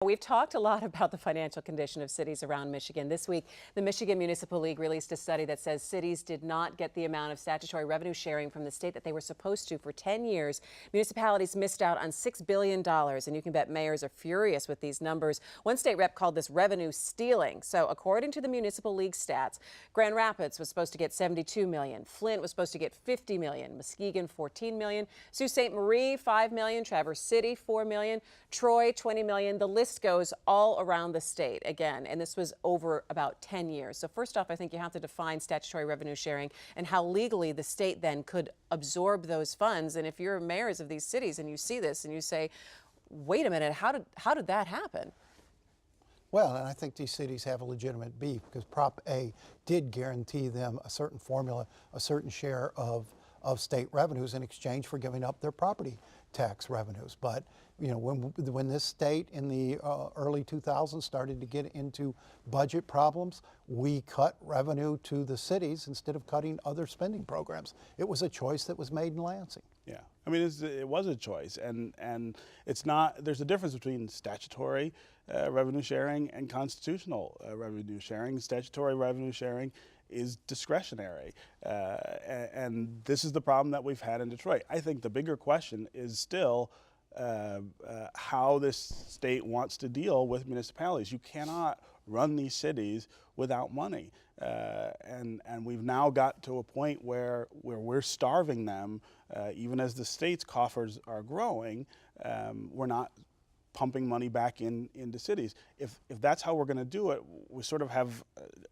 We've talked a lot about the financial condition of cities around Michigan. This week, the Michigan Municipal League released a study that says cities did not get the amount of statutory revenue sharing from the state that they were supposed to for 10 years. Municipalities missed out on $6 billion, and you can bet mayors are furious with these numbers. One state rep called this revenue stealing. So according to the Municipal League stats, Grand Rapids was supposed to get $72 million. Flint was supposed to get $50 million. Muskegon, $14 million. Sault Ste. Marie, $5 million. Traverse City, $4 million. Troy, $20 million. The list goes all around the state again, and this was over about 10 years. So first off, I think you have to define statutory revenue sharing and how legally the state then could absorb those funds. And if you're mayors of these cities and you see this and you say, wait a minute, how did that happen? Well, and I think these cities have a legitimate beef because Prop A did guarantee them a certain formula, a certain share of state revenues in exchange for giving up their property tax revenues. But you know, when this state in the early 2000s started to get into budget problems, we cut revenue to the cities instead of cutting other spending programs. It was a choice that was made in Lansing. Yeah, I mean, it was a choice, and it's not. There's a difference between statutory revenue sharing and constitutional revenue sharing. Statutory revenue sharing is discretionary, and this is the problem that we've had in Detroit. I think the bigger question is still how this state wants to deal with municipalities. You cannot run these cities without money, and we've now got to a point where we're starving them, even as the state's coffers are growing. We're not pumping money back into cities. If that's how we're going to do it, we sort of have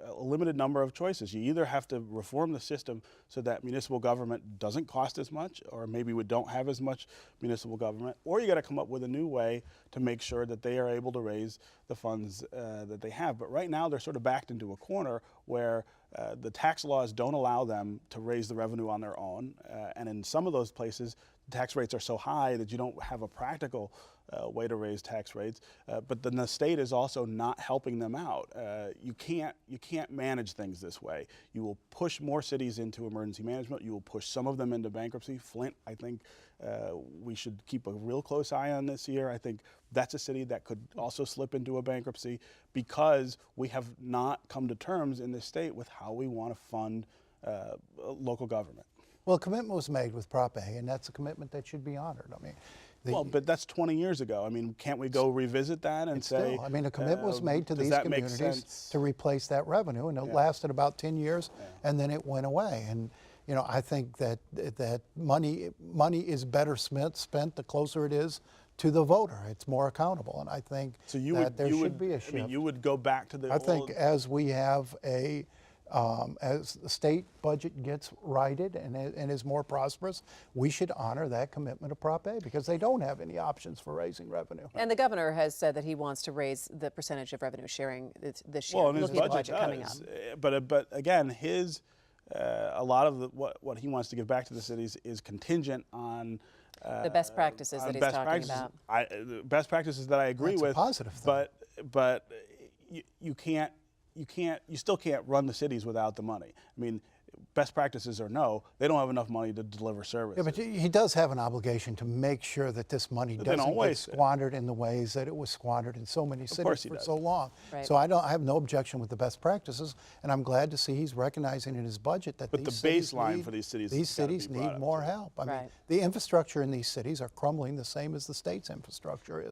a limited number of choices. You either have to reform the system so that municipal government doesn't cost as much, or maybe we don't have as much municipal government, or you got to come up with a new way to make sure that they are able to raise the funds that they have. But right now they're sort of backed into a corner where the tax laws don't allow them to raise the revenue on their own, and in some of those places the tax rates are so high that you don't have a practical way to raise tax rates, but then the state is also not helping them out. You can't manage things this way. You will push more cities into emergency management. You will push some of them into bankruptcy. Flint, I think we should keep a real close eye on this year. I think that's a city that could also slip into a bankruptcy because we have not come to terms in this state with how we want to fund local government. Well, a commitment was made with Prop A, and that's a commitment that should be honored. I mean, well, but that's 20 years ago. I mean, can't we go revisit that and say? Still, I mean, a commitment was made to these communities to replace that revenue, and it lasted about 10 years, and then it went away. And you know, I think that money is better spent the closer it is to the voter. It's more accountable, and I think there should be a shift. I mean, you would go back to the. I think as we have as the state budget gets righted and is more prosperous, we should honor that commitment of Prop A because they don't have any options for raising revenue. And the governor has said that he wants to raise the percentage of revenue sharing this year. Well, and his looking at the budget budget coming up. But again, a lot of what he wants to give back to the cities is contingent on the best practices that he's talking about. Best practices that I agree with. That's a positive thing. But you still can't run the cities without the money. I mean, best practices or no, they don't have enough money to deliver services. Yeah, but he does have an obligation to make sure that this money doesn't get squandered in the ways that it was squandered in so many cities for so long. Right. So I have no objection with the best practices, and I'm glad to see he's recognizing in his budget that these cities need more help. I mean, the infrastructure in these cities are crumbling the same as the state's infrastructure is.